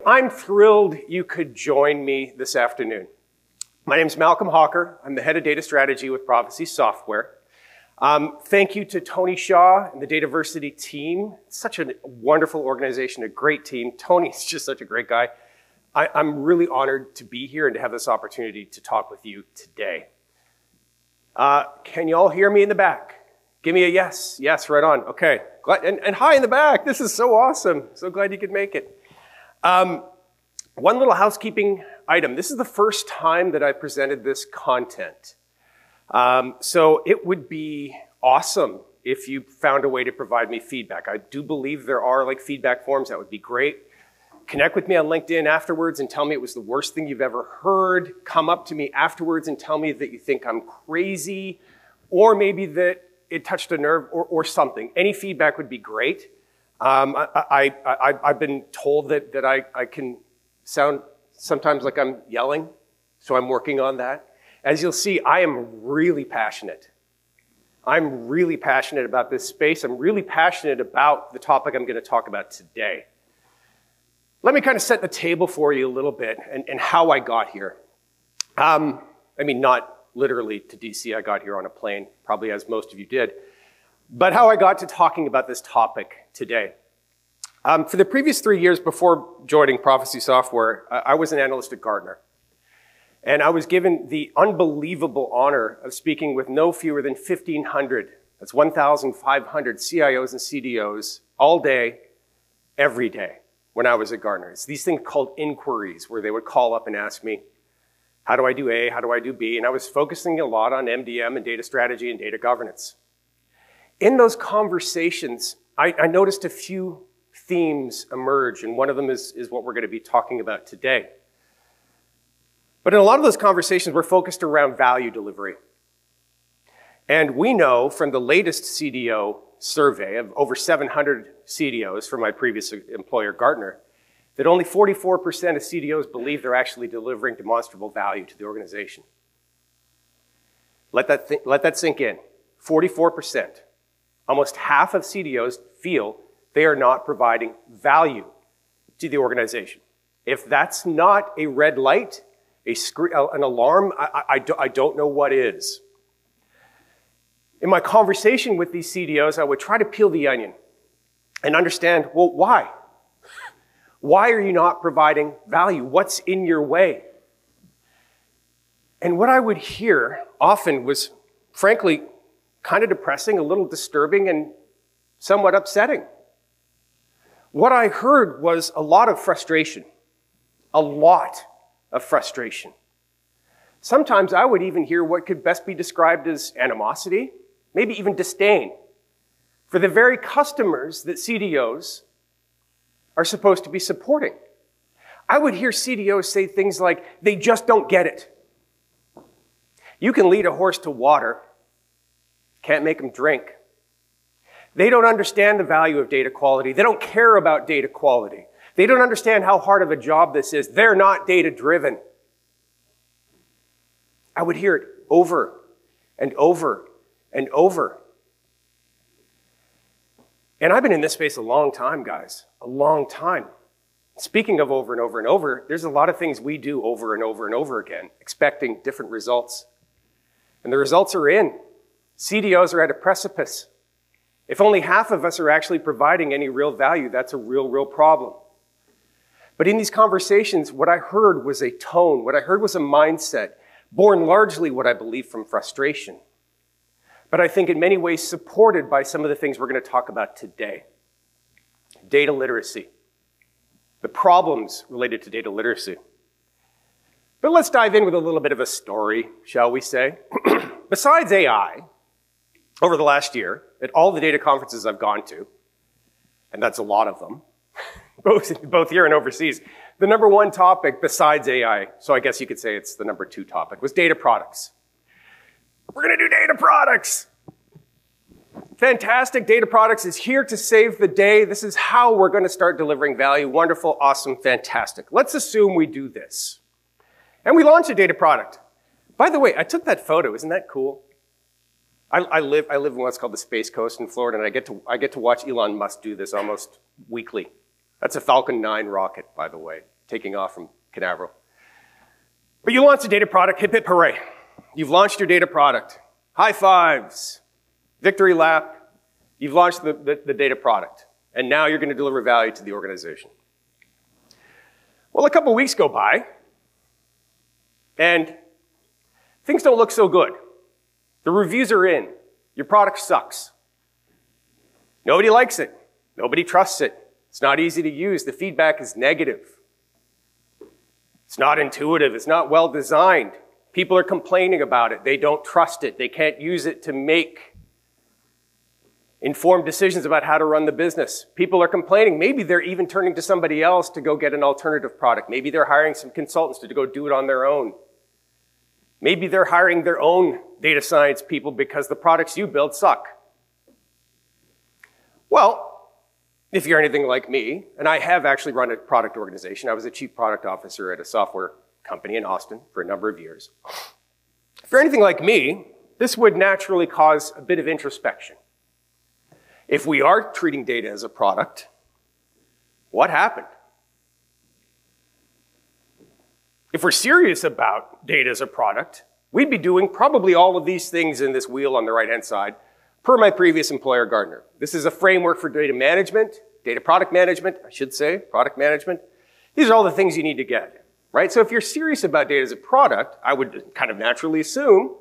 I'm thrilled you could join me this afternoon. My name is Malcolm Hawker. I'm the head of data strategy with Prophecy Software. Thank you to Tony Shaw and the Dataversity team. It's such a wonderful organization, a great team. Tony's just such a great guy. I'm really honored to be here and to have this opportunity to talk with you today. Can you all hear me in the back? Give me a yes. Yes, right on. Okay. And hi in the back. This is so awesome. So glad you could make it. One little housekeeping item. This is the first time that I presented this content. So it would be awesome if you found a way to provide me feedback. I do believe there are feedback forms. That would be great. Connect with me on LinkedIn afterwards and tell me it was the worst thing you've ever heard. Come up to me afterwards and tell me that you think I'm crazy, or maybe that it touched a nerve or something. Any feedback would be great. I've been told that I can sound sometimes like I'm yelling, so I'm working on that. As you'll see, I am really passionate. I'm really passionate about this space. I'm really passionate about the topic I'm going to talk about today. Let me kind of set the table for you a little bit and how I got here. I mean, not literally to DC. I got here on a plane, probably as most of you did. But how I got to talking about this topic today. For the previous 3 years before joining Prophecy Software, I was an analyst at Gartner. And I was given the unbelievable honor of speaking with no fewer than 1,500, that's 1,500 CIOs and CDOs all day, every day when I was at Gartner. It's these things called inquiries where they would call up and ask me, how do I do A, how do I do B? And I was focusing a lot on MDM and data strategy and data governance. In those conversations, I noticed a few themes emerge, and one of them is what we're going to be talking about today. But in a lot of those conversations, we're focused around value delivery. And we know from the latest CDO survey of over 700 CDOs from my previous employer, Gartner, that only 44% of CDOs believe they're actually delivering demonstrable value to the organization. Let that sink in. 44%. Almost half of CDOs feel they are not providing value to the organization. If that's not a red light, an alarm, I don't know what is. In my conversation with these CDOs, I would try to peel the onion and understand, well, why? Why are you not providing value? What's in your way? And what I would hear often was, frankly, kind of depressing, a little disturbing, and somewhat upsetting. What I heard was a lot of frustration. A lot of frustration. Sometimes I would even hear what could best be described as animosity, maybe even disdain, for the very customers that CDOs are supposed to be supporting. I would hear CDOs say things like, they just don't get it. You can lead a horse to water, can't make him drink. They don't understand the value of data quality. They don't care about data quality. They don't understand how hard of a job this is. They're not data-driven. I would hear it over and over and over. And I've been in this space a long time, guys, a long time. Speaking of over and over and over, there's a lot of things we do over and over and over again, expecting different results. And the results are in. CDOs are at a precipice. If only half of us are actually providing any real value, that's a real problem. But in these conversations, what I heard was a tone, what I heard was a mindset, born largely, what I believe, from frustration. But I think in many ways supported by some of the things we're going to talk about today. Data literacy. The problems related to data literacy. But let's dive in with a little bit of a story, shall we say. Besides AI, over the last year, at all the data conferences I've gone to, and that's a lot of them, both here and overseas, the number one topic besides AI, so I guess you could say it's the number two topic, was data products. We're going to do data products. Fantastic. Data products is here to save the day. This is how we're going to start delivering value. Wonderful, awesome, fantastic. Let's assume we do this. And we launch a data product. By the way, I took that photo. Isn't that cool? I live in what's called the Space Coast in Florida, and I get to watch Elon Musk do this almost weekly. That's a Falcon 9 rocket, by the way. taking off from Canaveral. But you launched a data product, hip hip hooray. You've launched your data product. High fives, victory lap. You've launched the data product. And now you're going to deliver value to the organization. Well, a couple weeks go by, and things don't look so good. The reviews are in. Your product sucks. Nobody likes it. Nobody trusts it. It's not easy to use. The feedback is negative. It's not intuitive. It's not well designed. People are complaining about it. They don't trust it. They can't use it to make informed decisions about how to run the business. People are complaining. Maybe they're even turning to somebody else to go get an alternative product. Maybe they're hiring some consultants to go do it on their own. Maybe they're hiring their own data science people because the products you build suck. Well, if you're anything like me, and I have actually run a product organization. I was a chief product officer at a software company in Austin for a number of years. If you're anything like me, this would naturally cause a bit of introspection. If we are treating data as a product, what happened? If we're serious about data as a product, we'd be doing probably all of these things in this wheel on the right-hand side, per my previous employer, Gartner. This is a framework for data management, data product management, I should say, product management. These are all the things you need to get, right? So if you're serious about data as a product, I would kind of naturally assume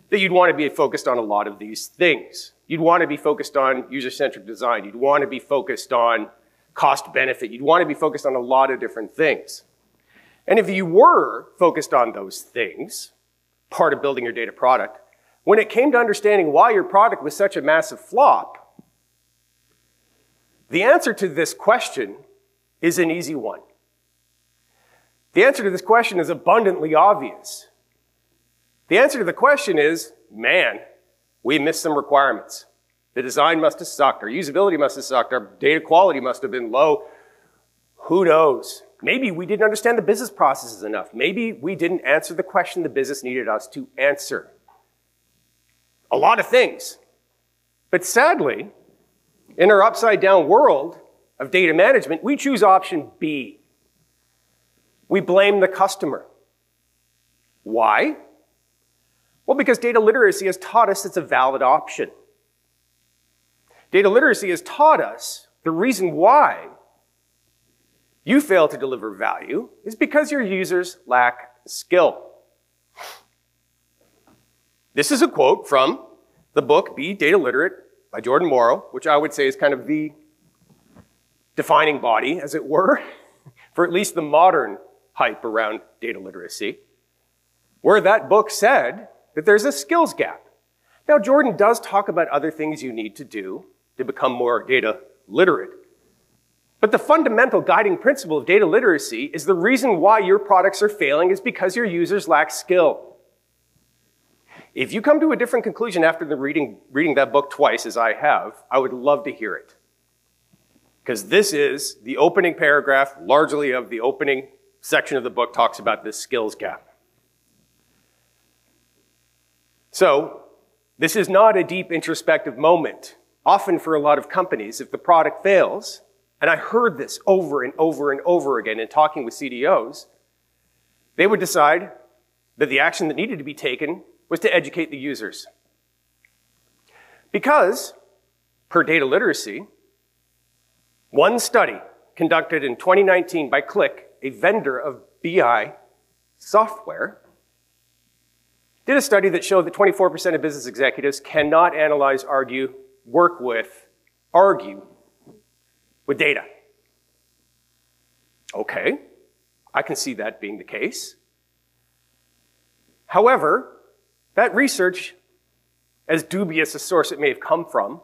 that you'd want to be focused on a lot of these things. You'd want to be focused on user-centric design. You'd want to be focused on cost benefit. You'd want to be focused on a lot of different things. And if you were focused on those things, part of building your data product, when it came to understanding why your product was such a massive flop, the answer to this question is an easy one. The answer to this question is abundantly obvious. The answer to the question is, man, we missed some requirements. The design must have sucked, our usability must have sucked, our data quality must have been low. Who knows? Maybe we didn't understand the business processes enough. Maybe we didn't answer the question the business needed us to answer. A lot of things. But sadly, in our upside-down world of data management, we choose option B. We blame the customer. Why? Well, because data literacy has taught us it's a valid option. Data literacy has taught us the reason why you fail to deliver value is because your users lack skill. This is a quote from the book Be Data Literate by Jordan Morrow, which I would say is kind of the defining body, as it were, for at least the modern hype around data literacy, where that book said that there's a skills gap. Now, Jordan does talk about other things you need to do to become more data literate. But the fundamental guiding principle of data literacy is the reason why your products are failing is because your users lack skill. If you come to a different conclusion after reading that book twice, as I have, I would love to hear it. Because this is the opening paragraph, largely of the opening section of the book, talks about this skills gap. So, this is not a deep introspective moment. Often for a lot of companies, if the product fails, and I heard this over and over and over again in talking with CDOs, they would decide that the action that needed to be taken was to educate the users. Because, per data literacy, one study conducted in 2019 by Click, a vendor of BI software, did a study that showed that 24% of business executives cannot analyze, argue with data. Okay, I can see that being the case. However, that research, as dubious a source it may have come from,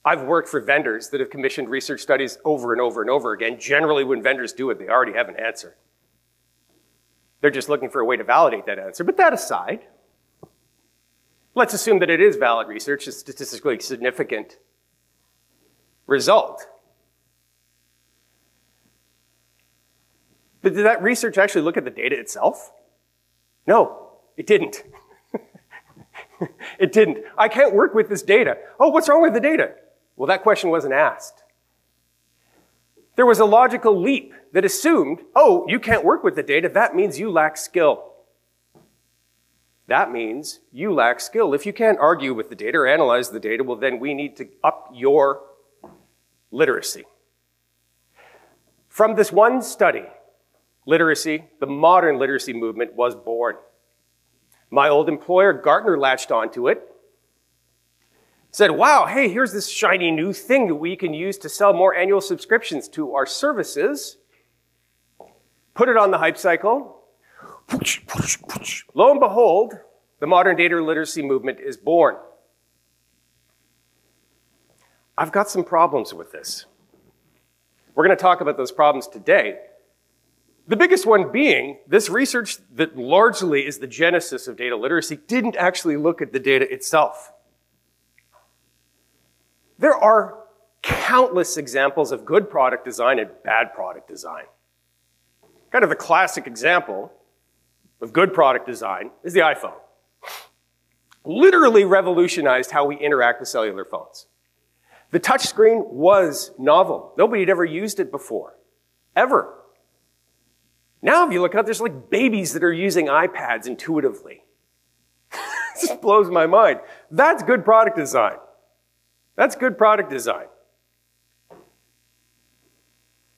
I've worked for vendors that have commissioned research studies over and over and over again. Generally, when vendors do it, they already have an answer. They're just looking for a way to validate that answer. But that aside, let's assume that it is valid research, a statistically significant result. But did that research actually look at the data itself? No, it didn't. It didn't. I can't work with this data. Oh, what's wrong with the data? Well, that question wasn't asked. There was a logical leap that assumed, oh, you can't work with the data, that means you lack skill. That means you lack skill. If you can't argue with the data or analyze the data, well, then we need to up your literacy. From this one study, literacy, the modern literacy movement was born. My old employer, Gartner, latched onto it. Said, wow, hey, here's this shiny new thing that we can use to sell more annual subscriptions to our services. Put it on the hype cycle. Lo and behold, the modern data literacy movement is born. I've got some problems with this. We're going to talk about those problems today. The biggest one being this research that largely is the genesis of data literacy didn't actually look at the data itself. There are countless examples of good product design and bad product design. Kind of the classic example of good product design is the iPhone. Literally revolutionized how we interact with cellular phones. The touchscreen was novel. Nobody had ever used it before, ever. Now if you look out, there's like babies that are using iPads intuitively. It just blows my mind. That's good product design. That's good product design.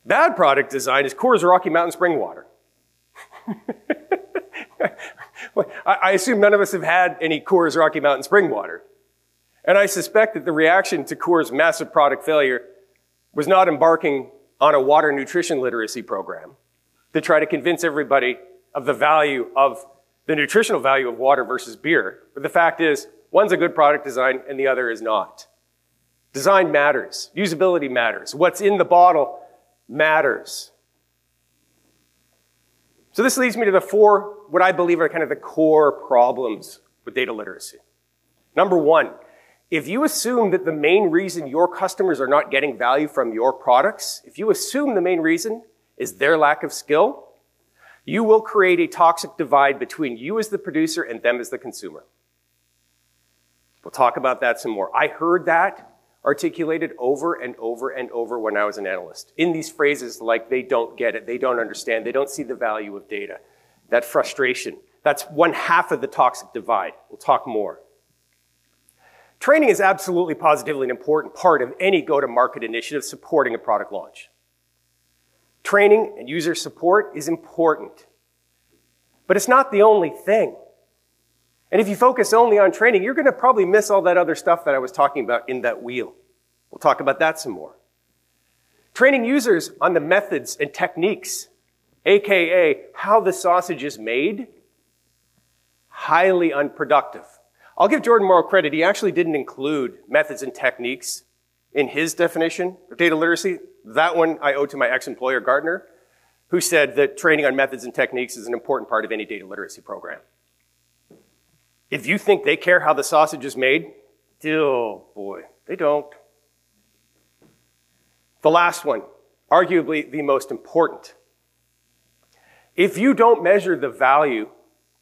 Bad product design is Coors Rocky Mountain Spring Water. I assume none of us have had any Coors Rocky Mountain Spring Water. And I suspect that the reaction to Coors' massive product failure was not embarking on a water nutrition literacy program to try to convince everybody of the value of the nutritional value of water versus beer. But the fact is, one's a good product design and the other is not. Design matters. Usability matters. What's in the bottle matters. So this leads me to the four, what I believe are kind of the core problems with data literacy. Number one, if you assume that the main reason your customers are not getting value from your products, if you assume the main reason is their lack of skill, you will create a toxic divide between you as the producer and them as the consumer. We'll talk about that some more. I heard that articulated over and over and over when I was an analyst, in these phrases like they don't get it, they don't understand, they don't see the value of data. That frustration, that's one half of the toxic divide. We'll talk more. Training is absolutely positively an important part of any go-to-market initiative supporting a product launch. Training and user support is important, but it's not the only thing. And if you focus only on training, you're going to probably miss all that other stuff that I was talking about in that wheel. We'll talk about that some more. Training users on the methods and techniques, aka how the sausage is made, highly unproductive. I'll give Jordan Morrow credit. He actually didn't include methods and techniques in his definition of data literacy. That one I owe to my ex-employer, Gartner, who said that training on methods and techniques is an important part of any data literacy program. If you think they care how the sausage is made, oh boy, they don't. The last one, arguably the most important. If you don't measure the value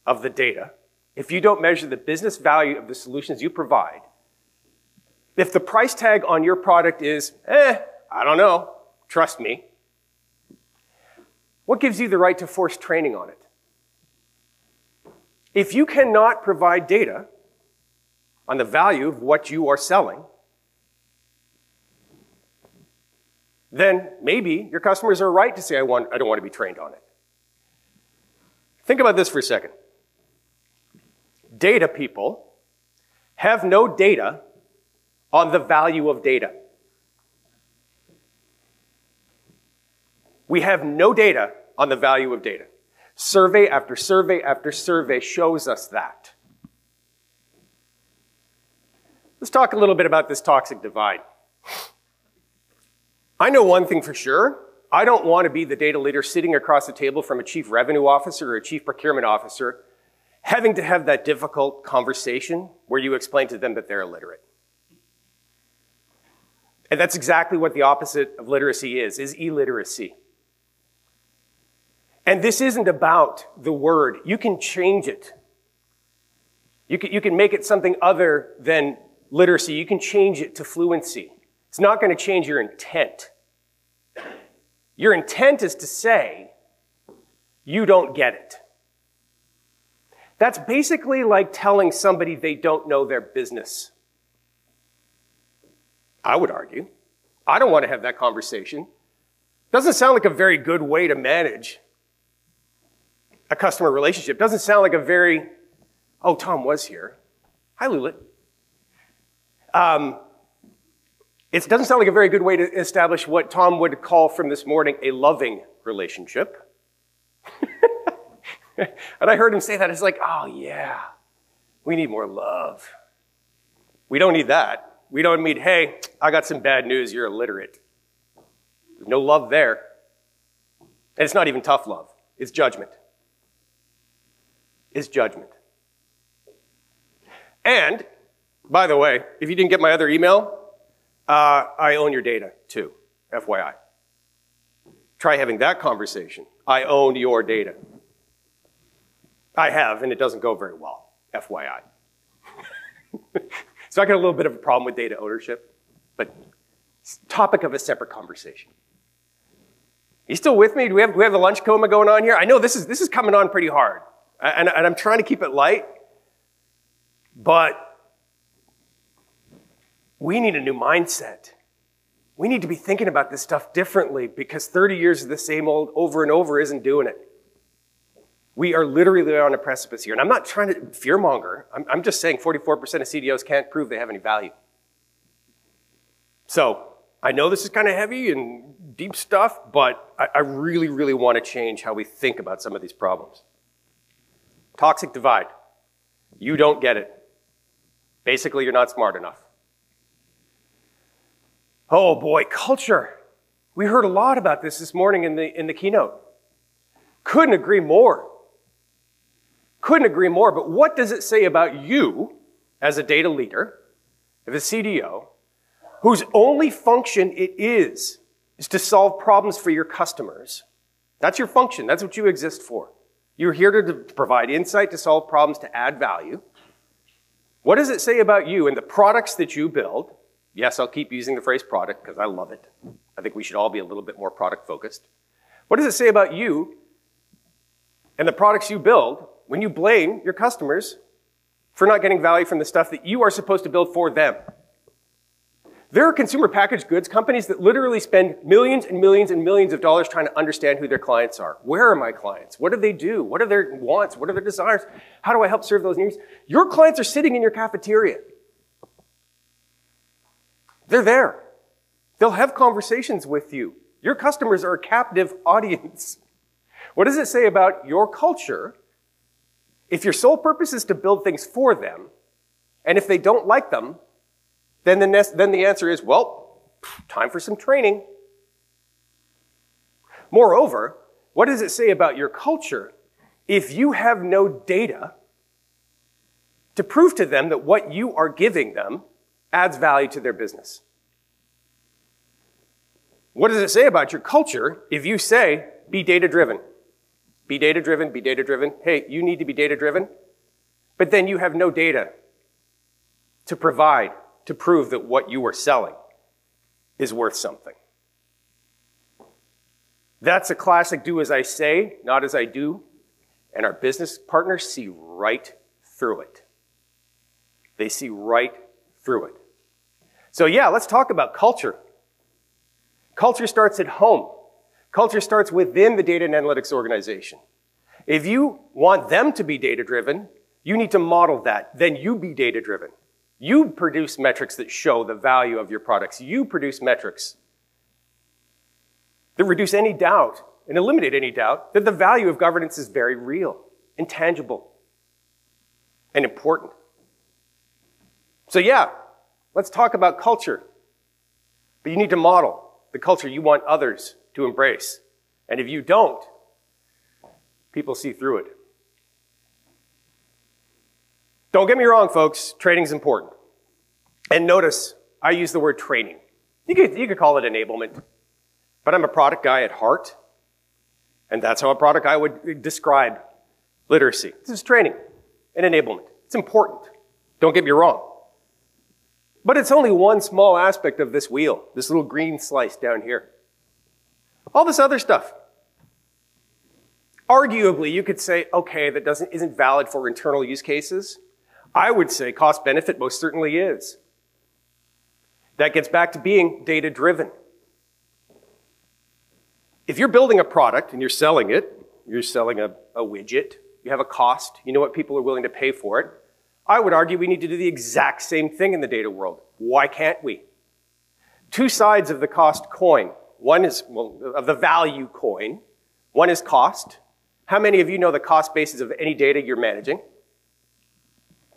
of the data, if you don't measure the business value of the solutions you provide, if the price tag on your product is, I don't know, trust me, what gives you the right to force training on it? If you cannot provide data on the value of what you are selling, then maybe your customers are right to say, I don't want to be trained on it. Think about this for a second. Data people have no data on the value of data. We have no data on the value of data. Survey after survey after survey shows us that. Let's talk a little bit about this toxic divide. I know one thing for sure. I don't want to be the data leader sitting across the table from a chief revenue officer or a chief procurement officer having to have that difficult conversation where you explain to them that they're illiterate. And that's exactly what the opposite of literacy is illiteracy. And this isn't about the word. You can change it. You can make it something other than literacy. You can change it to fluency. It's not going to change your intent. Your intent is to say, you don't get it. That's basically like telling somebody they don't know their business. I would argue. I don't want to have that conversation. Doesn't sound like a very good way to manage a customer relationship. Doesn't sound like a very, oh, Tom was here. Hi, Lulit. It doesn't sound like a very good way to establish what Tom would call from this morning a loving relationship. And I heard him say that. It's like, oh yeah, we need more love. We don't need that. We don't need, hey, I got some bad news, you're illiterate. There's no love there. And it's not even tough love. It's judgment. It's judgment. And, by the way, if you didn't get my other email, I own your data too, FYI. Try having that conversation. I own your data. I have, and it doesn't go very well, FYI. So I got a little bit of a problem with data ownership, but it's topic of a separate conversation. You still with me? Do we have the lunch coma going on here? I know this is coming on pretty hard, and I'm trying to keep it light, but we need a new mindset. We need to be thinking about this stuff differently because 30 years of the same old over and over isn't doing it. We are literally on a precipice here. And I'm not trying to fearmonger. I'm just saying 44% of CDOs can't prove they have any value. So I know this is kind of heavy and deep stuff, but I really, really want to change how we think about some of these problems. Toxic divide. You don't get it. Basically, you're not smart enough. Oh boy, culture. We heard a lot about this morning in the keynote. Couldn't agree more. Couldn't agree more, but what does it say about you as a data leader, as a CDO, whose only function it is to solve problems for your customers? That's your function. That's what you exist for. You're here to provide insight, to solve problems, to add value. What does it say about you and the products that you build? Yes, I'll keep using the phrase product because I love it. I think we should all be a little bit more product focused. What does it say about you and the products you build when you blame your customers for not getting value from the stuff that you are supposed to build for them? There are consumer packaged goods companies that literally spend millions and millions and millions of dollars trying to understand who their clients are. Where are my clients? What do they do? What are their wants? What are their desires? How do I help serve those needs? Your clients are sitting in your cafeteria. They're there. They'll have conversations with you. Your customers are a captive audience. What does it say about your culture if your sole purpose is to build things for them, and if they don't like them, then the answer is, well, time for some training. Moreover, what does it say about your culture if you have no data to prove to them that what you are giving them adds value to their business? What does it say about your culture if you say, be data-driven? Be data-driven, be data-driven. Hey, you need to be data-driven. But then you have no data to provide, to prove that what you are selling is worth something. That's a classic do as I say, not as I do. And our business partners see right through it. They see right through it. So yeah, let's talk about culture. Culture starts at home. Culture starts within the data and analytics organization. If you want them to be data-driven, you need to model that. Then you be data-driven. You produce metrics that show the value of your products. You produce metrics that reduce any doubt and eliminate any doubt that the value of governance is very real, intangible, and important. So yeah, let's talk about culture. But you need to model the culture you want others to embrace. And if you don't, people see through it. Don't get me wrong, folks. Training's important. And notice, I use the word training. You could call it enablement. But I'm a product guy at heart. And that's how a product guy would describe literacy. This is training and enablement. It's important. Don't get me wrong. But it's only one small aspect of this wheel, this little green slice down here. All this other stuff. Arguably, you could say, okay, that isn't valid for internal use cases. I would say cost benefit most certainly is. That gets back to being data-driven. If you're building a product and you're selling it, you're selling a widget, you have a cost, you know what people are willing to pay for it, I would argue we need to do the exact same thing in the data world. Why can't we? Two sides of the cost coin. One is, well, of the value coin. One is cost. How many of you know the cost basis of any data you're managing?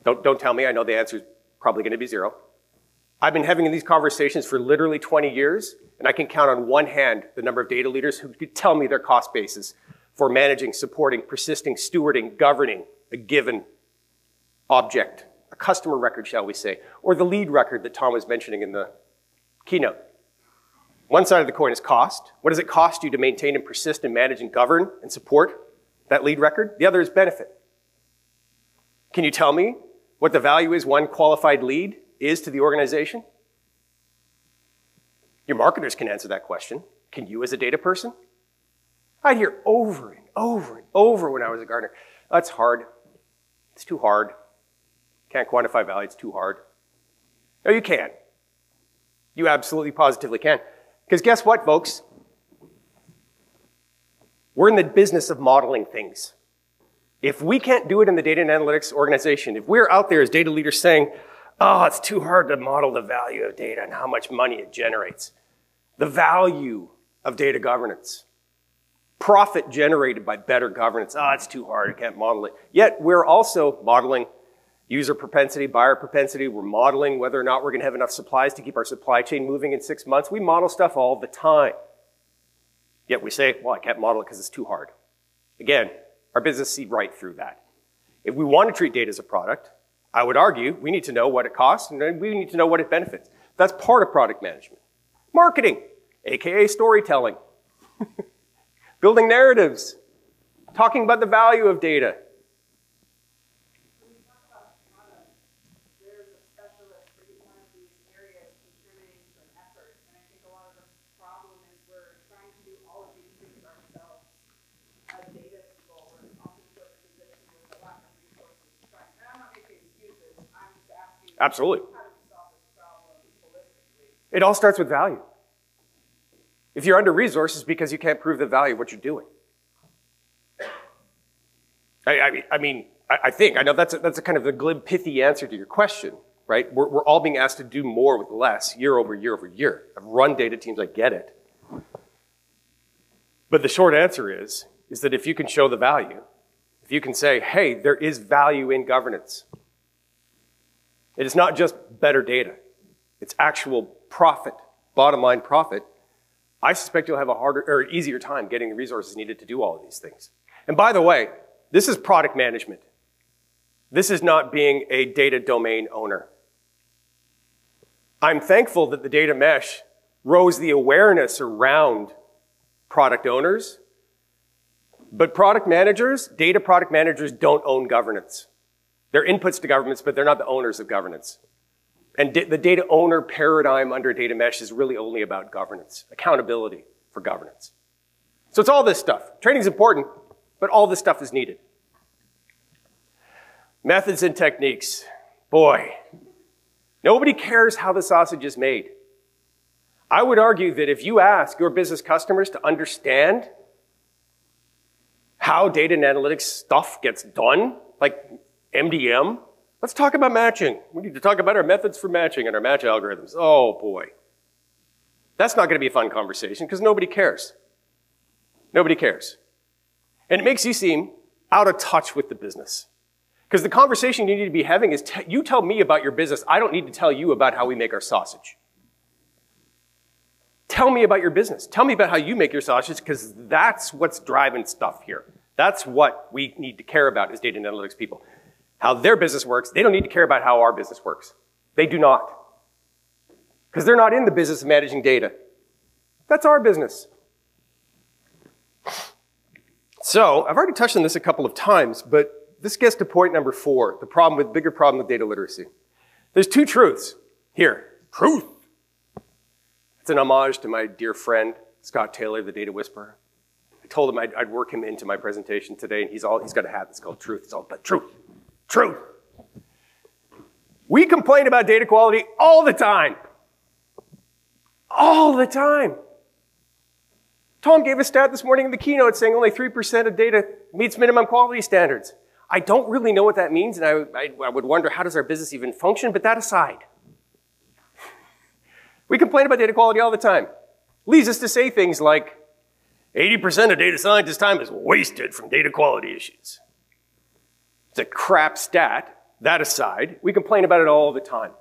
Don't tell me, I know the answer is probably going to be 0. I've been having these conversations for literally 20 years, and I can count on one hand the number of data leaders who could tell me their cost basis for managing, supporting, persisting, stewarding, governing a given object, a customer record, shall we say, or the lead record that Tom was mentioning in the keynote. One side of the coin is cost. What does it cost you to maintain and persist and manage and govern and support that lead record? The other is benefit. Can you tell me what the value is one qualified lead is to the organization? Your marketers can answer that question. Can you as a data person? I'd hear over and over and over when I was at Gartner, that's hard. It's too hard. Can't quantify value, it's too hard. No, you can. You absolutely positively can. Because guess what, folks? We're in the business of modeling things. If we can't do it in the data and analytics organization, if we're out there as data leaders saying, oh, it's too hard to model the value of data and how much money it generates, the value of data governance, profit generated by better governance, oh, it's too hard, I can't model it. Yet we're also modeling user propensity, buyer propensity, we're modeling whether or not we're gonna have enough supplies to keep our supply chain moving in 6 months. We model stuff all the time. Yet we say, well, I can't model it because it's too hard. Again, our business sees right through that. If we want to treat data as a product, I would argue we need to know what it costs and then we need to know what it benefits. That's part of product management. Marketing, AKA storytelling. Building narratives. Talking about the value of data. When you talk about product, there's a specialist for each one of these areas contributing to an effort. And I think a lot of the problem is we're trying to do all of these things ourselves. As data people, we're often put in a position with a lack of resources to try. And I'm not making excuses. I'm just asking, absolutely, how do we solve this problem holistically? It all starts with value. If you're under resourced, it's because you can't prove the value of what you're doing. I know that's a kind of a glib, pithy answer to your question, right? We're all being asked to do more with less year over year over year. I've run data teams, I get it. But the short answer is that if you can show the value, if you can say, hey, there is value in governance. It is not just better data. It's actual profit, bottom line profit. I suspect you'll have a harder or easier time getting the resources needed to do all of these things. And by the way, this is product management. This is not being a data domain owner. I'm thankful that the data mesh rose the awareness around product owners, but product managers, data product managers don't own governance. They're inputs to governance, but they're not the owners of governance. And the data owner paradigm under data mesh is really only about governance, accountability for governance. So it's all this stuff. Training's important, but all this stuff is needed. Methods and techniques. Boy, nobody cares how the sausage is made. I would argue that if you ask your business customers to understand how data and analytics stuff gets done, like MDM, let's talk about matching. We need to talk about our methods for matching and our match algorithms. Oh boy. That's not going to be a fun conversation because nobody cares. Nobody cares. And it makes you seem out of touch with the business. Because the conversation you need to be having is, you tell me about your business. I don't need to tell you about how we make our sausage. Tell me about your business. Tell me about how you make your sausage because that's what's driving stuff here. That's what we need to care about as data and analytics people. How their business works, they don't need to care about how our business works. They do not. Because they're not in the business of managing data. That's our business. So, I've already touched on this a couple of times, but this gets to point number 4, the bigger problem with data literacy. There's 2 truths here. Truth. It's an homage to my dear friend, Scott Taylor, the data whisperer. I told him I'd work him into my presentation today, and he's got a hat that's called Truth. It's all about truth. Truth. We complain about data quality all the time. All the time. Tom gave a stat this morning in the keynote saying only 3% of data meets minimum quality standards. I don't really know what that means, and I would wonder, how does our business even function? But that aside, we complain about data quality all the time. Leads us to say things like, 80% of data scientists' time is wasted from data quality issues. It's a crap stat. That aside, we complain about it all the time.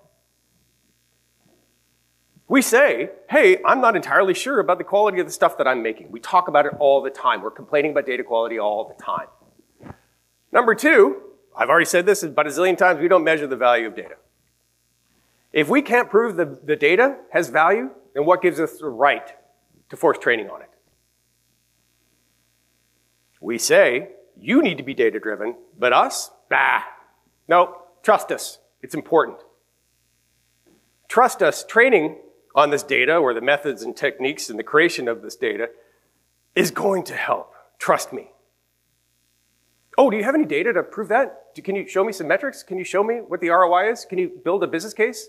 We say, hey, I'm not entirely sure about the quality of the stuff that I'm making. We talk about it all the time. We're complaining about data quality all the time. Number two, I've already said this about a zillion times, we don't measure the value of data. If we can't prove the data has value, then what gives us the right to force training on it? We say, you need to be data-driven, but us? Bah. No, trust us. It's important. Trust us, training on this data or the methods and techniques and the creation of this data is going to help. Trust me. Oh, do you have any data to prove that? Can you show me some metrics? Can you show me what the ROI is? Can you build a business case?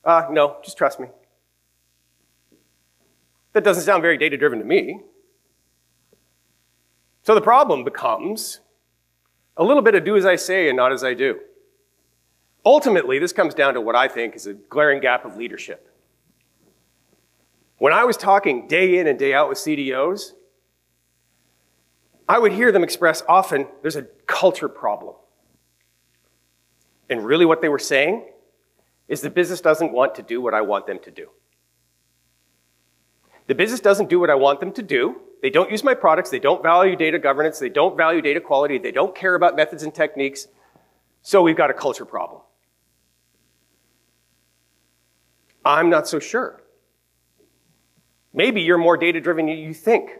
No, just trust me. That doesn't sound very data-driven to me. So the problem becomes a little bit of do as I say and not as I do. Ultimately, this comes down to what I think is a glaring gap of leadership. When I was talking day in and day out with CDOs, I would hear them express often, there's a culture problem. And really what they were saying is the business doesn't want to do what I want them to do. The business doesn't do what I want them to do. They don't use my products. They don't value data governance. They don't value data quality. They don't care about methods and techniques. So we've got a culture problem. I'm not so sure. Maybe you're more data-driven than you think.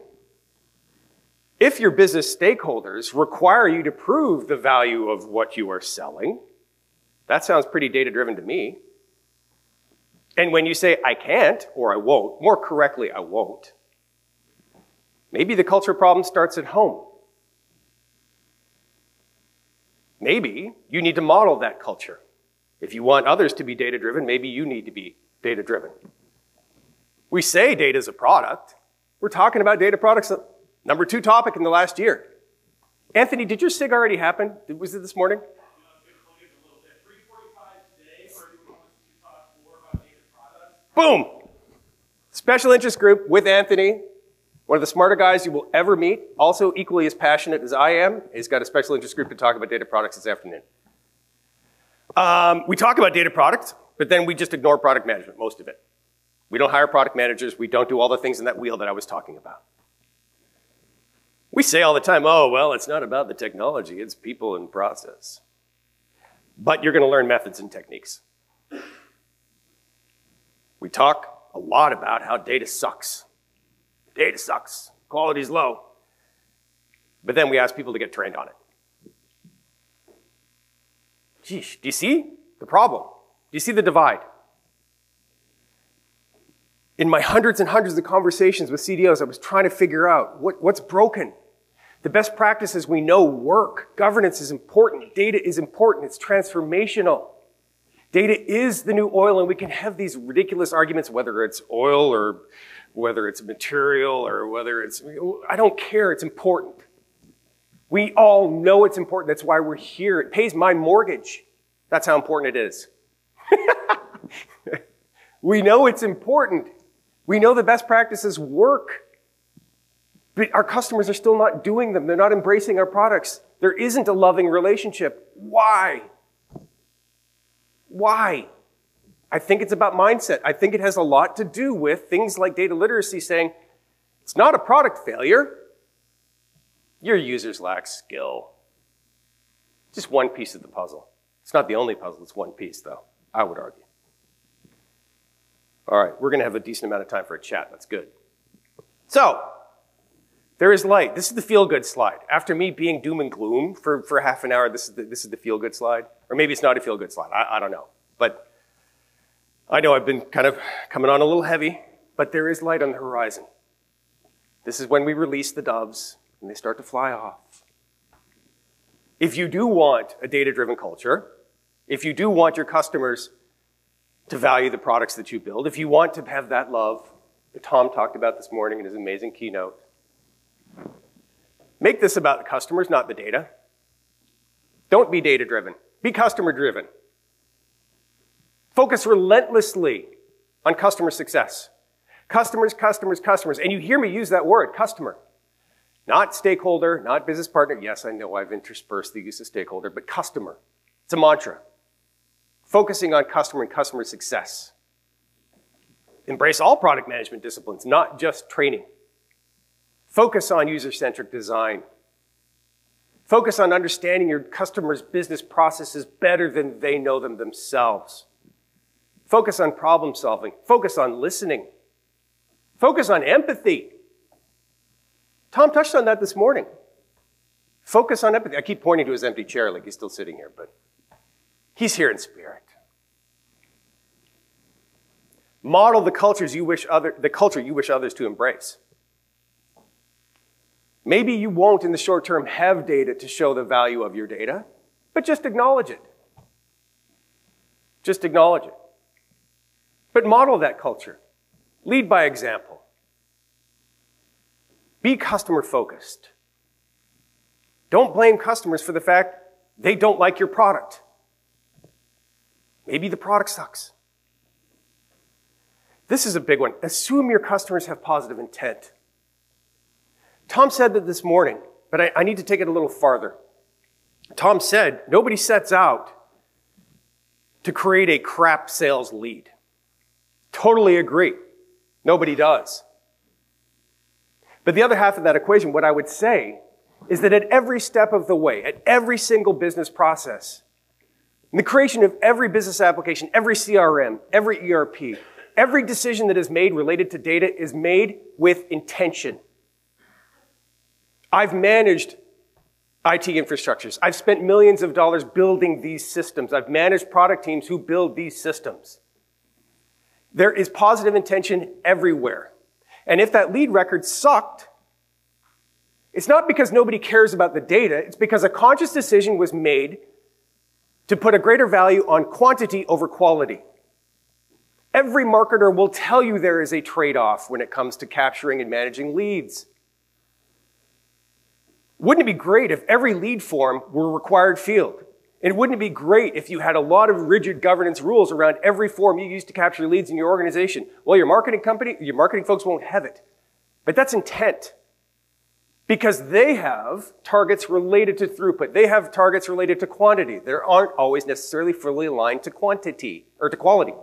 If your business stakeholders require you to prove the value of what you are selling, that sounds pretty data-driven to me. And when you say, I can't, or I won't, more correctly, I won't, maybe the culture problem starts at home. Maybe you need to model that culture. If you want others to be data-driven, maybe you need to be data-driven. We say data is a product. We're talking about data products, number 2 topic in the last year. Anthony, did your SIG already happen? Was it this morning? Boom! Special interest group with Anthony, one of the smarter guys you will ever meet, also equally as passionate as I am. He's got a special interest group to talk about data products this afternoon. We talk about data products, but then we just ignore product management, most of it. We don't hire product managers. We don't do all the things in that wheel that I was talking about. We say all the time, oh, well, it's not about the technology. It's people and process. But you're going to learn methods and techniques. We talk a lot about how data sucks. Data sucks. Quality's low. But then we ask people to get trained on it. Geesh, do you see the problem? Do you see the divide? In my hundreds and hundreds of conversations with CDOs, I was trying to figure out what's broken. The best practices we know work. Governance is important. Data is important. It's transformational. Data is the new oil, and we can have these ridiculous arguments, whether it's oil or whether it's material or whether it's, I don't care, it's important. We all know it's important. That's why we're here. It pays my mortgage. That's how important it is. We know it's important. We know the best practices work. But our customers are still not doing them. They're not embracing our products. There isn't a loving relationship. Why? Why? I think it's about mindset. I think it has a lot to do with things like data literacy saying, it's not a product failure. Your users lack skill. Just one piece of the puzzle. It's not the only puzzle, it's one piece though, I would argue. All right, we're gonna have a decent amount of time for a chat, that's good. So, there is light. This is the feel-good slide. After me being doom and gloom for half an hour, this is the feel-good slide. Or maybe it's not a feel-good slide, I don't know. But I know I've been kind of coming on a little heavy, but there is light on the horizon. This is when we release the doves and they start to fly off. If you do want a data-driven culture, if you do want your customers to value the products that you build, if you want to have that love that Tom talked about this morning in his amazing keynote, make this about the customers, not the data. Don't be data-driven. Be customer-driven. Focus relentlessly on customer success. Customers, customers, customers. And you hear me use that word, customer. Not stakeholder, not business partner. Yes, I know I've interspersed the use of stakeholder, but customer. It's a mantra. Focusing on customer and customer success. Embrace all product management disciplines, not just training. Focus on user-centric design. Focus on understanding your customers' business processes better than they know them themselves. Focus on problem solving. Focus on listening. Focus on empathy. Tom touched on that this morning. Focus on empathy. I keep pointing to his empty chair like he's still sitting here, but he's here in spirit. Model the culture you wish others to embrace. Maybe you won't in the short term have data to show the value of your data, but just acknowledge it. Just acknowledge it. But model that culture. Lead by example. Be customer focused. Don't blame customers for the fact they don't like your product. Maybe the product sucks. This is a big one. Assume your customers have positive intent. Tom said that this morning, but I need to take it a little farther. Tom said, nobody sets out to create a crap sales lead. Totally agree. Nobody does. But the other half of that equation, what I would say, is that at every step of the way, at every single business process, in the creation of every business application, every CRM, every ERP, every decision that is made related to data is made with intention. I've managed IT infrastructures. I've spent millions of dollars building these systems. I've managed product teams who build these systems. There is positive intention everywhere. And if that lead record sucked, it's not because nobody cares about the data. It's because a conscious decision was made to put a greater value on quantity over quality. Every marketer will tell you there is a trade-off when it comes to capturing and managing leads. Wouldn't it be great if every lead form were a required field? And wouldn't it be great if you had a lot of rigid governance rules around every form you use to capture leads in your organization? Well, your marketing folks won't have it. But that's intent. Because they have targets related to throughput. They have targets related to quantity. They aren't always necessarily fully aligned to quantity or to quality.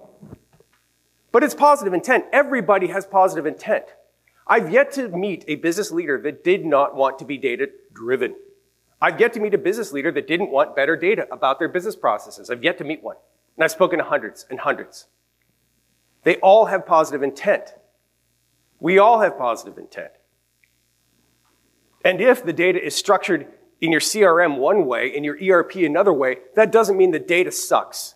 But it's positive intent. Everybody has positive intent. I've yet to meet a business leader that did not want to be data-driven. I've yet to meet a business leader that didn't want better data about their business processes. I've yet to meet one. And I've spoken to hundreds and hundreds. They all have positive intent. We all have positive intent. And if the data is structured in your CRM one way, in your ERP another way, that doesn't mean the data sucks.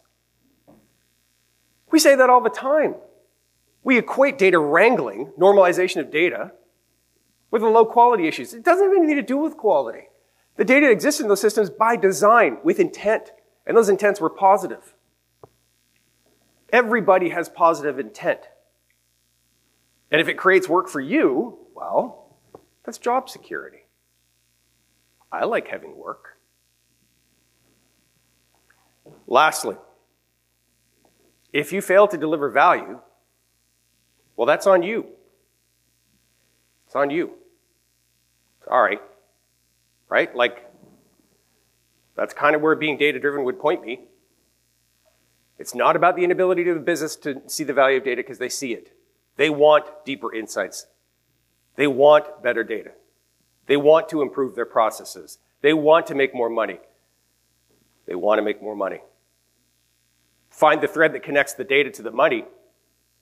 We say that all the time. We equate data wrangling, normalization of data, with the low quality issues. It doesn't have anything to do with quality. The data exists in those systems by design, with intent, and those intents were positive. Everybody has positive intent. And if it creates work for you, well, that's job security. I like having work. Lastly, if you fail to deliver value, well, that's on you. It's on you. Sorry. Right? Like, that's kind of where being data-driven would point me. It's not about the inability of the business to see the value of data because they see it. They want deeper insights. They want better data. They want to improve their processes. They want to make more money. They want to make more money. Find the thread that connects the data to the money,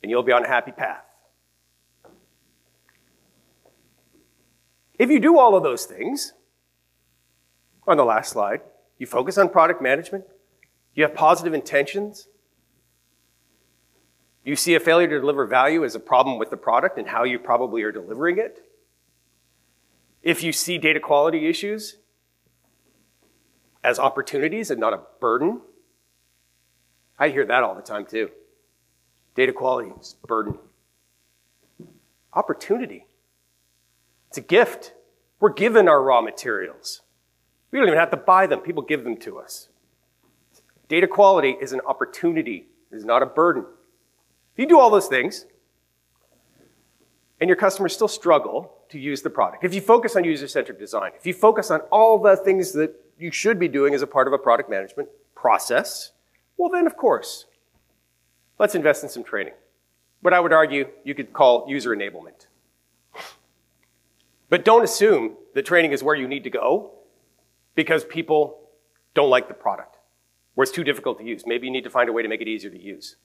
and you'll be on a happy path. If you do all of those things, on the last slide, you focus on product management, you have positive intentions, you see a failure to deliver value as a problem with the product and how you probably are delivering it, If you see data quality issues as opportunities and not a burden, I hear that all the time too. Data quality is a burden. Opportunity. It's a gift. We're given our raw materials. We don't even have to buy them. People give them to us. Data quality is an opportunity. It is not a burden. If you do all those things, and your customers still struggle to use the product, if you focus on user-centric design, if you focus on all the things that you should be doing as a part of a product management process, well then, of course, let's invest in some training. What I would argue you could call user enablement. But don't assume that training is where you need to go because people don't like the product, or it's too difficult to use. Maybe you need to find a way to make it easier to use.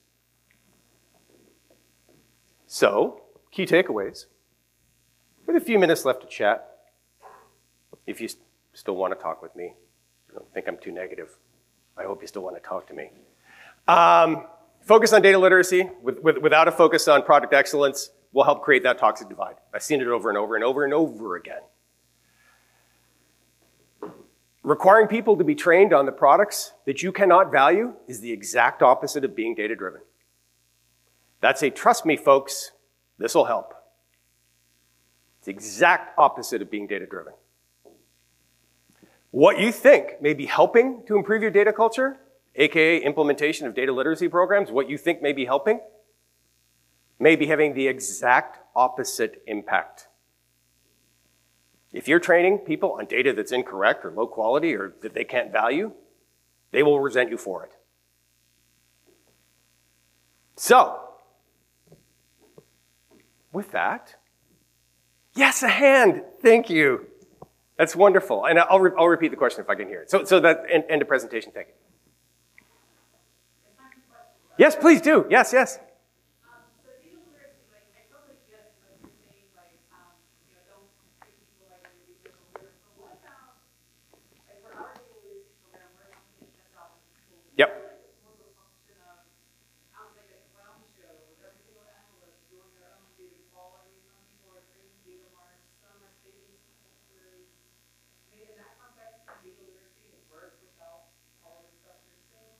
So, key takeaways. With a few minutes left to chat, if you still want to talk with me, I don't think I'm too negative. I hope you still want to talk to me. Focus on data literacy without a focus on product excellence will help create that toxic divide. I've seen it over and over and over and over again. Requiring people to be trained on the products that you cannot value is the exact opposite of being data-driven. That's a trust me, folks, this will help. It's the exact opposite of being data-driven. What you think may be helping to improve your data culture, aka implementation of data literacy programs, what you think may be helping, may be having the exact opposite impact. If you're training people on data that's incorrect or low quality or that they can't value, they will resent you for it. So, with that, yes, a hand, thank you. That's wonderful. And I'll repeat the question if I can hear it. So that end of presentation, thank you. Yes, please do. Yes, yes. So data literacy, like, I totally get what you're saying, like, you know, don't treat people like they're data illiterate. But what about, like, for our data literacy program, we're helping get jobs in school. Yep. I feel like it's more of a function of, sounds like a clown show with every single analyst doing their own data quality. Some people are creating data marks, some are saving SQL queries. I mean, in that context, can data literacy work without all the stuff you're saying?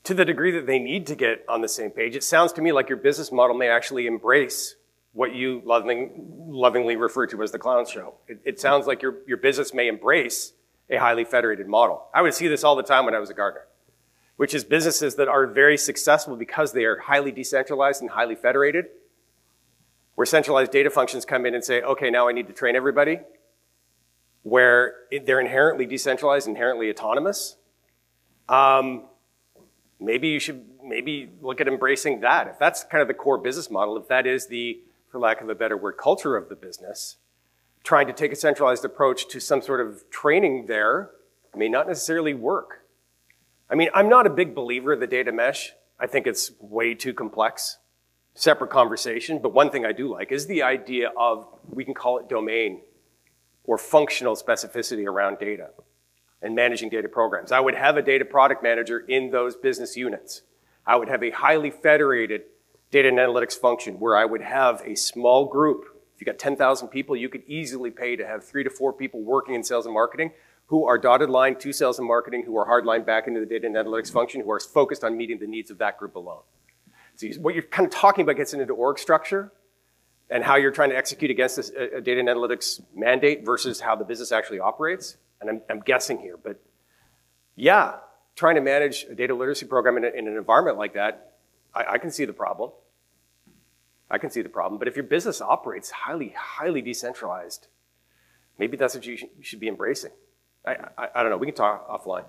To the degree that they need to get on the same page, it sounds to me like your business model may actually embrace what you lovingly refer to as the clown show. It sounds like your business may embrace a highly federated model. I would see this all the time when I was at Gartner, which is businesses that are very successful because they are highly decentralized and highly federated, where centralized data functions come in and say, okay, now I need to train everybody, where they're inherently decentralized, inherently autonomous. Maybe you should look at embracing that. If that's kind of the core business model, if that is the, for lack of a better word, culture of the business, trying to take a centralized approach to some sort of training there may not necessarily work. I mean, I'm not a big believer of the data mesh. I think it's way too complex. Separate conversation, but one thing I do like is the idea of, we can call it domain or functional specificity around data and managing data programs. I would have a data product manager in those business units. I would have a highly federated data and analytics function where I would have a small group. If you got 10,000 people, you could easily pay to have 3 to 4 people working in sales and marketing who are dotted line to sales and marketing, who are hard line back into the data and analytics function, who are focused on meeting the needs of that group alone. So what you're kind of talking about gets into org structure and how you're trying to execute against this a data and analytics mandate versus how the business actually operates. And I'm guessing here, but yeah, trying to manage a data literacy program in an environment like that, I can see the problem. I can see the problem, but if your business operates highly decentralized, maybe that's what you should be embracing. I don't know, we can talk offline.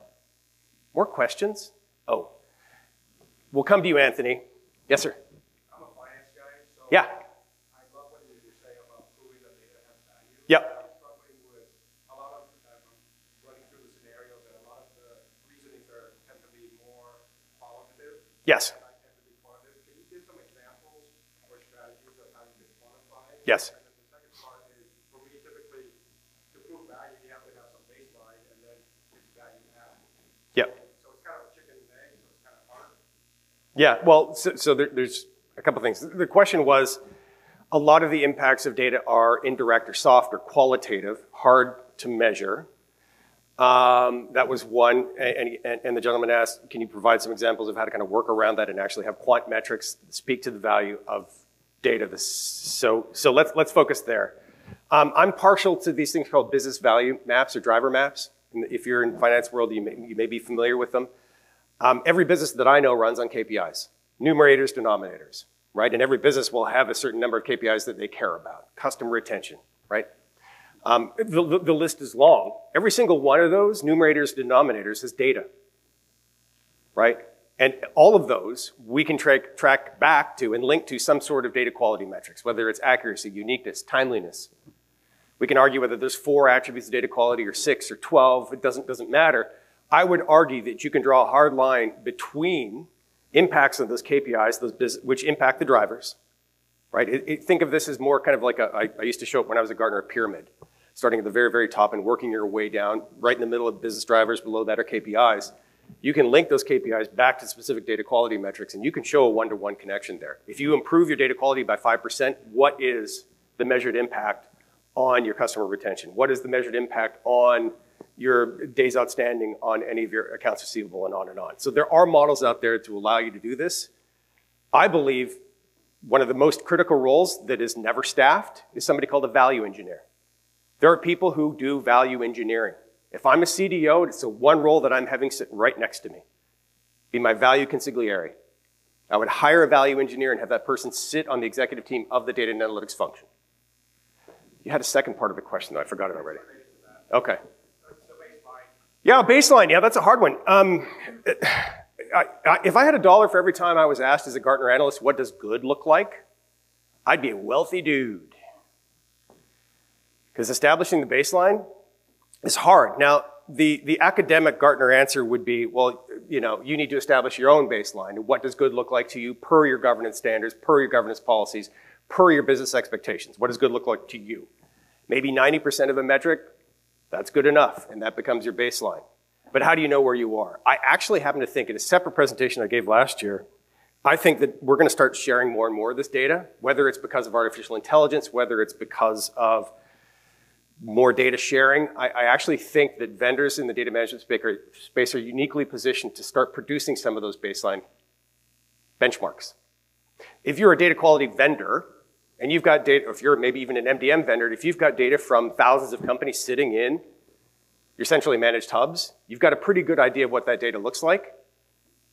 More questions? Oh, we'll come to you, Anthony. Yes, sir. I'm a finance guy, so yeah. I love what you say about proving that data has value. Yep. I'm struggling with a lot of, running through the scenarios, and a lot of the reasonings tend to be more qualitative. Yes. And I tend to be quantitative. Can you give some examples or strategies of how you can quantify? Yes. And then the second part is, for me, typically, to prove value, you have to have some baseline, and then it's value add. Yep. So it's kind of a chicken and egg, so it's kind of hard. Yeah, well, there's a couple things. The question was, a lot of the impacts of data are indirect or soft or qualitative, hard to measure. That was one, and the gentleman asked, can you provide some examples of how to kind of work around that and actually have quant metrics that speak to the value of data? So let's focus there. I'm partial to these things called business value maps or driver maps. If you're in the finance world, you may be familiar with them. Every business that I know runs on KPIs, numerators, denominators, right? And every business will have a certain number of KPIs that they care about. Customer retention, right? The list is long. Every single one of those, numerators, denominators, is data, right? And all of those we can track back to and link to some sort of data quality metrics, whether it's accuracy, uniqueness, timeliness. We can argue whether there's 4 attributes of data quality or 6 or 12. It doesn't matter. I would argue that you can draw a hard line between impacts of those KPIs, which impact the drivers, right? Think of this as more kind of like I used to show it when I was at Gartner, a pyramid, starting at the very, very top and working your way down. Right in the middle of business drivers, below that are KPIs. You can link those KPIs back to specific data quality metrics, and you can show a one-to-one connection there. If you improve your data quality by 5%, what is the measured impact on your customer retention? What is the measured impact on your days outstanding on any of your accounts receivable, and on and on? So there are models out there to allow you to do this. I believe one of the most critical roles that is never staffed is somebody called a value engineer. There are people who do value engineering. If I'm a CDO, it's the one role that I'm having sitting right next to me. Be my value consigliere. I would hire a value engineer and have that person sit on the executive team of the data and analytics function. You had a second part of the question, though. I forgot it already. Okay. Yeah, baseline. Yeah, that's a hard one. If I had $1 for every time I was asked as a Gartner analyst, what does good look like? I'd be a wealthy dude. Because establishing the baseline is hard. Now, the academic Gartner answer would be, well, you need to establish your own baseline. What does good look like to you per your governance standards, per your governance policies, per your business expectations? What does good look like to you? Maybe 90% of a metric, that's good enough, and that becomes your baseline. But how do you know where you are? I actually happen to think in a separate presentation I gave last year, I think that we're going to start sharing more and more of this data, whether it's because of artificial intelligence, whether it's because of more data sharing. I actually think that vendors in the data management space are uniquely positioned to start producing some of those baseline benchmarks. If you're a data quality vendor, and you've got data, or if you're maybe even an MDM vendor, if you've got data from thousands of companies sitting in your centrally managed hubs, you've got a pretty good idea of what that data looks like.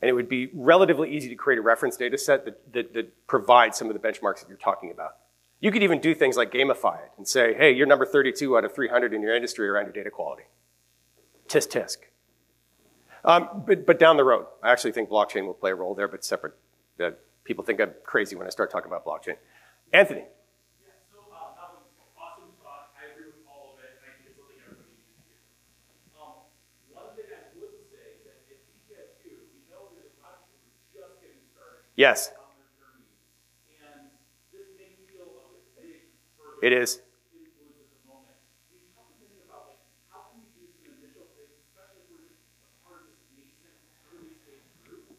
And it would be relatively easy to create a reference data set that provides some of the benchmarks that you're talking about. You could even do things like gamify it and say, hey, you're number 32 out of 300 in your industry around your data quality. Tisk tisk. But down the road, I actually think blockchain will play a role there, but separate. People think I'm crazy when I start talking about blockchain. Anthony. Yeah, so that was awesome talk. I agree with all of it, and I think it's something everybody needs to hear. One thing I would say is that at DGIQ, we know there's a lot of people who are just getting started. Yes. On their journey, and this may feel a bit big for It is. influence at the moment. Can you talk a bit about how can we do some initial things, especially if we're just a part of this nascent early stage group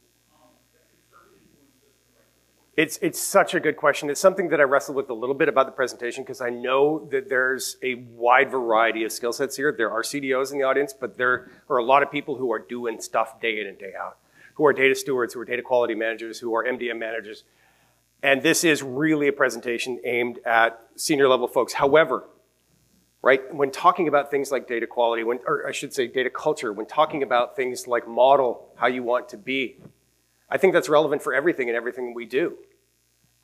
that can start to influence this directly? It's such a good question. It's something that I wrestled with a little bit about the presentation because I know that there's a wide variety of skill sets here. There are CDOs in the audience, but there are a lot of people who are doing stuff day in and day out, who are data stewards, who are data quality managers, who are MDM managers. And this is really a presentation aimed at senior level folks. However, right, when talking about things like data quality, or I should say data culture, when talking about things like model how you want to be, I think that's relevant for everything and everything we do,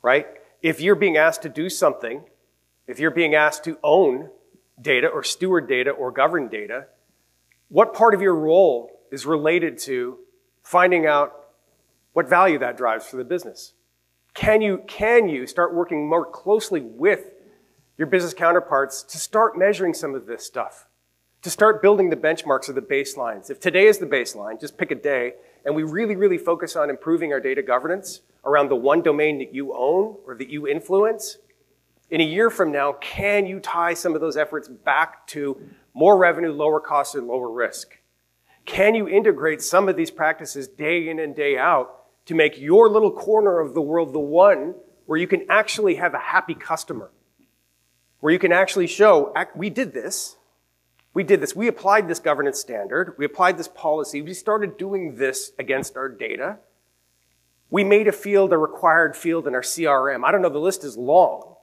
right? If you're being asked to do something, if you're being asked to own data or steward data or govern data, what part of your role is related to finding out what value that drives for the business? Can you start working more closely with your business counterparts to start measuring some of this stuff? To start building the benchmarks or the baselines. If today is the baseline, just pick a day, and we really, really focus on improving our data governance around the one domain that you own or that you influence, in a year from now, can you tie some of those efforts back to more revenue, lower cost, and lower risk? Can you integrate some of these practices day in and day out to make your little corner of the world the one where you can actually have a happy customer, where you can actually show, we did this, we applied this governance standard, we applied this policy, we started doing this against our data. We made a field a required field in our CRM. I don't know, the list is long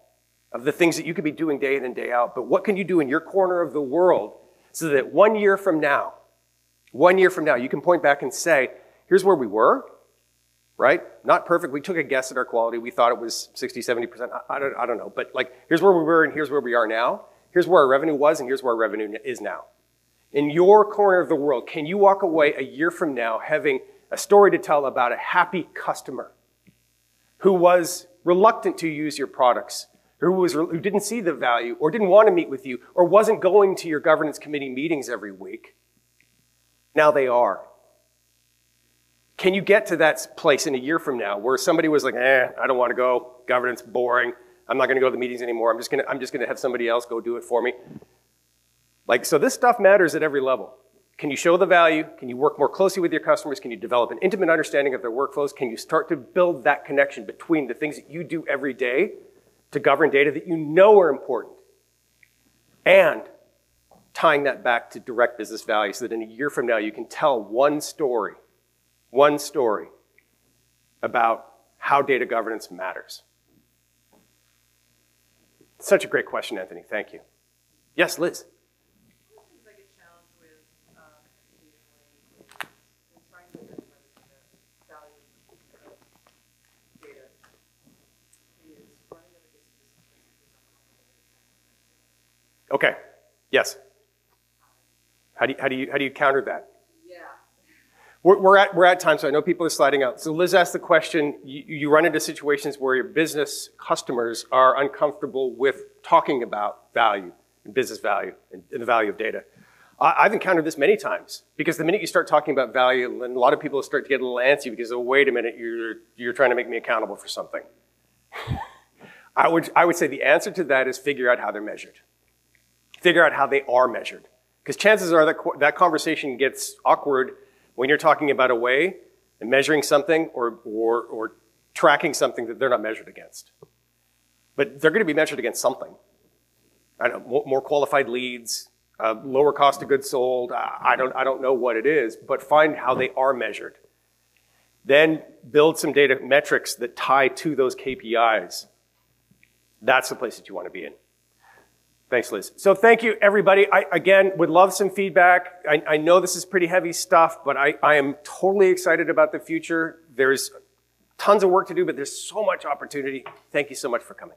of the things that you could be doing day in and day out, but what can you do in your corner of the world so that 1 year from now, you can point back and say, here's where we were, right? Not perfect. We took a guess at our quality. We thought it was 60, 70%. I don't know. But like, here's where we were and here's where we are now. Here's where our revenue was and here's where our revenue is now. In your corner of the world, can you walk away a year from now having a story to tell about a happy customer who was reluctant to use your products, who didn't see the value or didn't want to meet with you or wasn't going to your governance committee meetings every week? Now they are. Can you get to that place in a year from now where somebody was like, I don't want to go, governance, boring, I'm not going to go to the meetings anymore, I'm just going to have somebody else go do it for me. Like, so this stuff matters at every level. Can you show the value? Can you work more closely with your customers? Can you develop an intimate understanding of their workflows? Can you start to build that connection between the things that you do every day to govern data that you know are important and tying that back to direct business value so that in a year from now you can tell one story about how data governance matters? Such a great question, Anthony. Thank you. Yes, Liz. One of the things I get challenged with in trying to identify the value of data is running up against this. Okay. Yes. How do you counter that? Yeah. We're at time, so I know people are sliding out. So Liz asked the question, you run into situations where your business customers are uncomfortable with talking about value and business value and the value of data. I've encountered this many times because the minute you start talking about value, and a lot of people start to get a little antsy because, oh, wait a minute, you're trying to make me accountable for something. I would say the answer to that is figure out how they're measured. Figure out how they are measured. Because chances are that conversation gets awkward when you're talking about a way and measuring something or tracking something that they're not measured against. But they're going to be measured against something. I don't know, more qualified leads, lower cost of goods sold. I don't know what it is, but find how they are measured. Then build some data metrics that tie to those KPIs. That's the place that you want to be in. Thanks, Liz. So thank you, everybody. I, again, would love some feedback. I know this is pretty heavy stuff, but I am totally excited about the future. There's tons of work to do, but there's so much opportunity. Thank you so much for coming.